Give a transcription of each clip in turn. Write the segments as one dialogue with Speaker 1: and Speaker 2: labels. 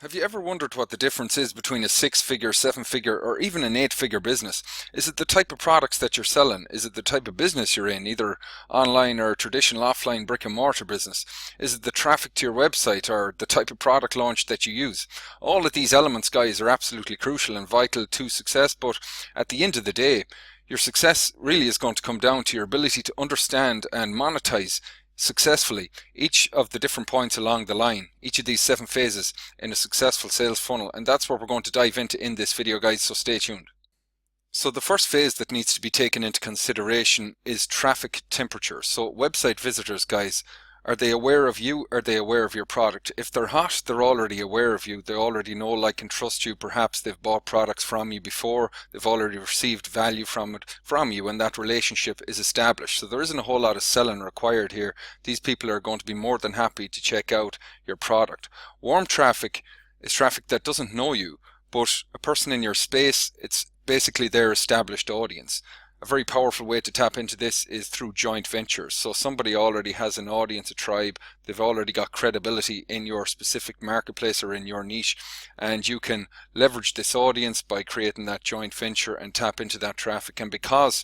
Speaker 1: Have you ever wondered what the difference is between a six-figure, seven-figure, or even an eight-figure business? Is it the type of products that you're selling? Is it the type of business you're in, either online or traditional offline brick and mortar business? Is it the traffic to your website or the type of product launch that you use? All of these elements, guys, are absolutely crucial and vital to success, but at the end of the day, your success really is going to come down to your ability to understand and monetize successfully each of the different points along the line, each of these 7 phases in a successful sales funnel. And that's what we're going to dive into in this video, guys, so stay tuned. So the first phase that needs to be taken into consideration is traffic temperature. So website visitors, guys, are they aware of you? Are they aware of your product? If they're hot, they're already aware of you. They already know, like, and trust you. Perhaps they've bought products from you before. They've already received value from you, and that relationship is established. So there isn't a whole lot of selling required here. These people are going to be more than happy to check out your product. Warm traffic is traffic that doesn't know you, but a person in your space, it's basically their established audience. A very powerful way to tap into this is through joint ventures. So somebody already has an audience, a tribe, they've already got credibility in your specific marketplace or in your niche, and you can leverage this audience by creating that joint venture and tap into that traffic. And because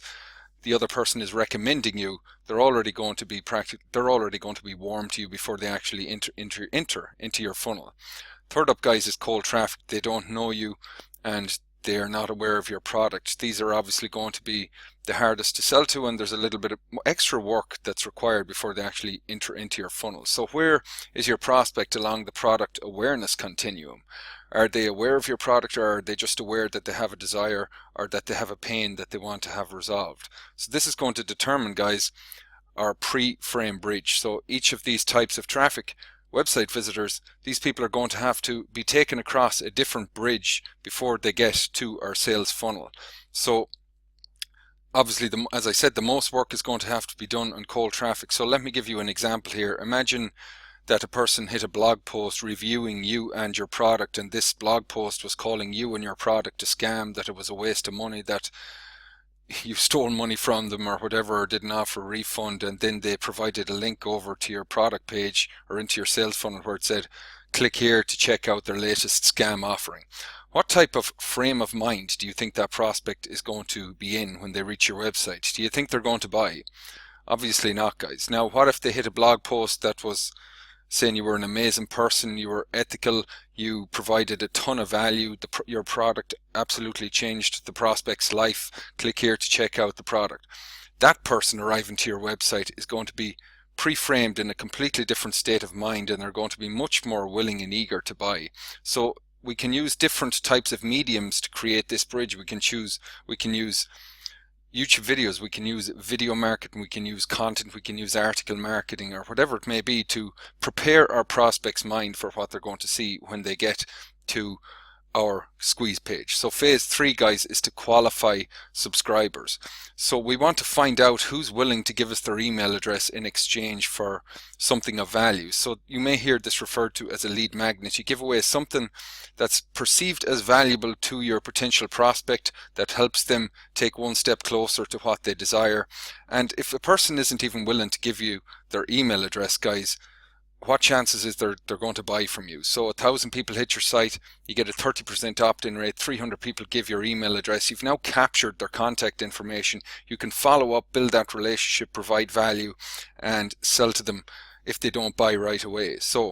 Speaker 1: the other person is recommending you, they're already going to be warm to you before they actually enter into your funnel. Third up, guys, is cold traffic. They don't know you and they are not aware of your product. These are obviously going to be the hardest to sell to, and there's a little bit of extra work that's required before they actually enter into your funnel. So where is your prospect along the product awareness continuum? Are they aware of your product, or are they just aware that they have a desire or that they have a pain that they want to have resolved? So this is going to determine, guys, our pre-frame bridge. So each of these types of traffic, website visitors, these people are going to have to be taken across a different bridge before they get to our sales funnel. So obviously, as I said, the most work is going to have to be done on cold traffic. So let me give you an example here. Imagine that a person hit a blog post reviewing you and your product, and this blog post was calling you and your product a scam, that it was a waste of money, that you stole money from them or whatever, or didn't offer a refund, and then they provided a link over to your product page or into your sales funnel where it said click here to check out their latest scam offering. What type of frame of mind do you think that prospect is going to be in when they reach your website? Do you think they're going to buy? Obviously not, guys. Now what if they hit a blog post that was saying you were an amazing person, you were ethical, you provided a ton of value, your product absolutely changed the prospect's life, click here to check out the product? That person arriving to your website is going to be pre-framed in a completely different state of mind, and they're going to be much more willing and eager to buy. So we can use different types of mediums to create this bridge. We can use YouTube videos, we can use video marketing, we can use content, we can use article marketing, or whatever it may be, to prepare our prospect's mind for what they're going to see when they get to our squeeze page. So phase 3, guys, is to qualify subscribers. So we want to find out who's willing to give us their email address in exchange for something of value. So you may hear this referred to as a lead magnet. You give away something that's perceived as valuable to your potential prospect that helps them take one step closer to what they desire. And if a person isn't even willing to give you their email address, guys, what chances is they're going to buy from you? So 1,000 people hit your site, you get a 30% opt-in rate, 300 people give your email address. You've now captured their contact information. You can follow up, build that relationship, provide value, and sell to them if they don't buy right away. So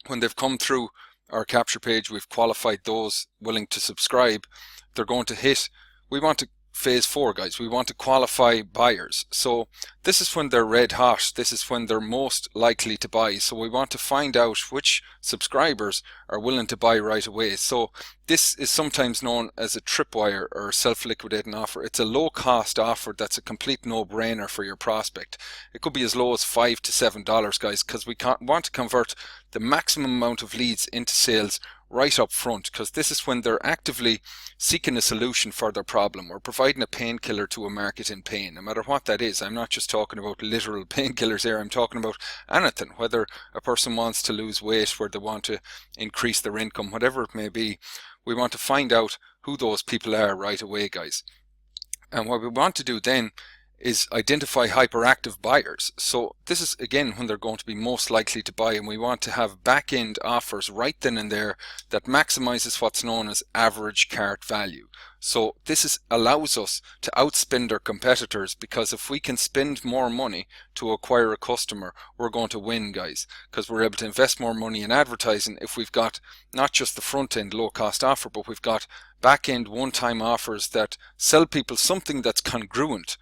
Speaker 1: when they've come through our capture page, we've qualified those willing to subscribe. They're going to hit, we want to phase 4, guys, we want to qualify buyers. So this is when they're red hot, this is when they're most likely to buy. So we want to find out which subscribers are willing to buy right away. So this is sometimes known as a tripwire or self-liquidating offer. It's a low cost offer that's a complete no-brainer for your prospect. It could be as low as $5 to $7, guys, because we want to convert the maximum amount of leads into sales right up front, because this is when they're actively seeking a solution for their problem or providing a painkiller to a market in pain, no matter what that is. I'm not just talking about literal painkillers here, I'm talking about anything, whether a person wants to lose weight, where they want to increase their income, whatever it may be. We want to find out who those people are right away, guys. And what we want to do then is identify hyperactive buyers. So this is again when they're going to be most likely to buy, and we want to have back-end offers right then and there that maximizes what's known as average cart value. So allows us to outspend our competitors, because if we can spend more money to acquire a customer, we're going to win, guys, because we're able to invest more money in advertising if we've got not just the front end low cost offer, but we've got back end one-time offers that sell people something that's congruent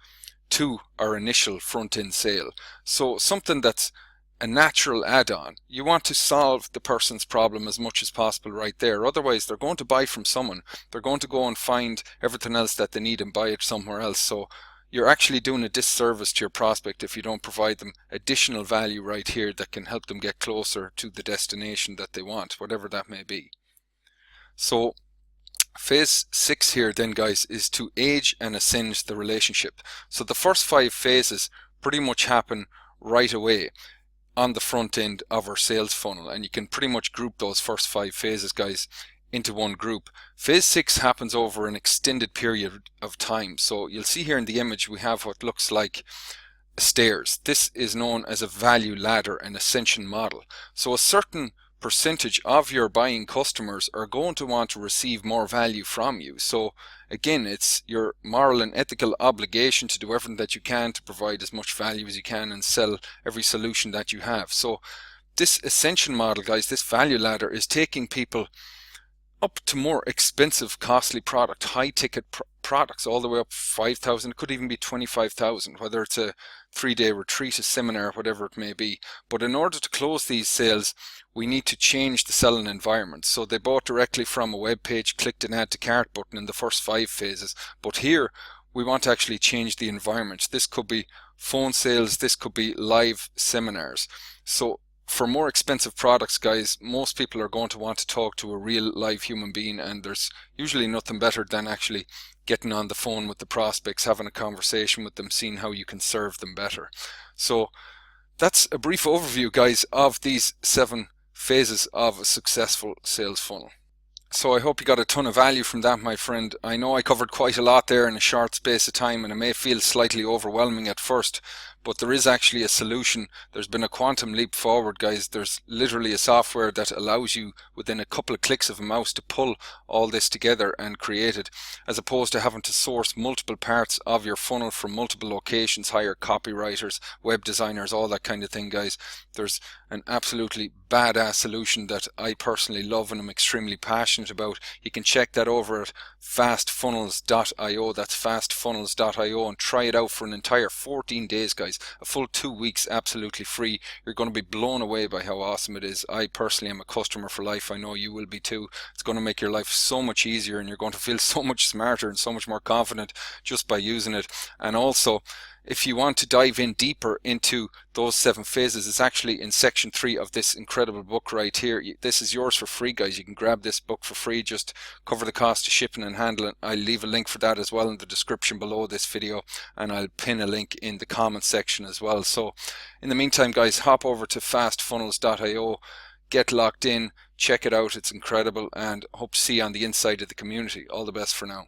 Speaker 1: to our initial front end sale. So something that's a natural add-on. You want to solve the person's problem as much as possible right there. Otherwise, they're going to buy from someone. They're going to go and find everything else that they need and buy it somewhere else. So you're actually doing a disservice to your prospect if you don't provide them additional value right here that can help them get closer to the destination that they want, whatever that may be. So phase 6 here then, guys, is to age and ascend the relationship. So the first 5 phases pretty much happen right away on the front end of our sales funnel, and you can pretty much group those first 5 phases, guys, into one group. Phase 6 happens over an extended period of time. So you'll see here in the image we have what looks like stairs. This is known as a value ladder and ascension model. So a certain percentage of your buying customers are going to want to receive more value from you. So again, it's your moral and ethical obligation to do everything that you can to provide as much value as you can and sell every solution that you have. So this ascension model, guys, this value ladder is taking people up to more expensive, costly product, high ticket products, all the way up 5,000. It could even be 25,000, whether it's a 3-day retreat, a seminar, whatever it may be. But in order to close these sales, we need to change the selling environment. So they bought directly from a web page, clicked an add to cart button in the first 5 phases. But here we want to actually change the environment. This could be phone sales, this could be live seminars. So for more expensive products, guys, most people are going to want to talk to a real live human being, and there's usually nothing better than actually getting on the phone with the prospects, having a conversation with them, seeing how you can serve them better. So that's a brief overview, guys, of these 7 phases of a successful sales funnel. So I hope you got a ton of value from that, my friend. I know I covered quite a lot there in a short space of time, and it may feel slightly overwhelming at first, but there is actually a solution. There's been a quantum leap forward, guys. There's literally a software that allows you within a couple of clicks of a mouse to pull all this together and create it, as opposed to having to source multiple parts of your funnel from multiple locations, hire copywriters, web designers, all that kind of thing, guys. There's an absolutely badass solution that I personally love and I'm extremely passionate about. You can check that over at fastfunnels.io. That's fastfunnels.io, and try it out for an entire 14 days, guys. A full 2 weeks absolutely free. You're going to be blown away by how awesome it is. I personally am a customer for life. I know you will be too. It's going to make your life so much easier, and you're going to feel so much smarter and so much more confident just by using it. And also, if you want to dive in deeper into those 7 phases, it's actually in section 3 of this incredible book right here. This is yours for free, guys. You can grab this book for free. Just cover the cost of shipping and handling. I'll leave a link for that as well in the description below this video, and I'll pin a link in the comment section as well. So in the meantime, guys, hop over to fastfunnels.io, get locked in, check it out. It's incredible, and hope to see you on the inside of the community. All the best for now.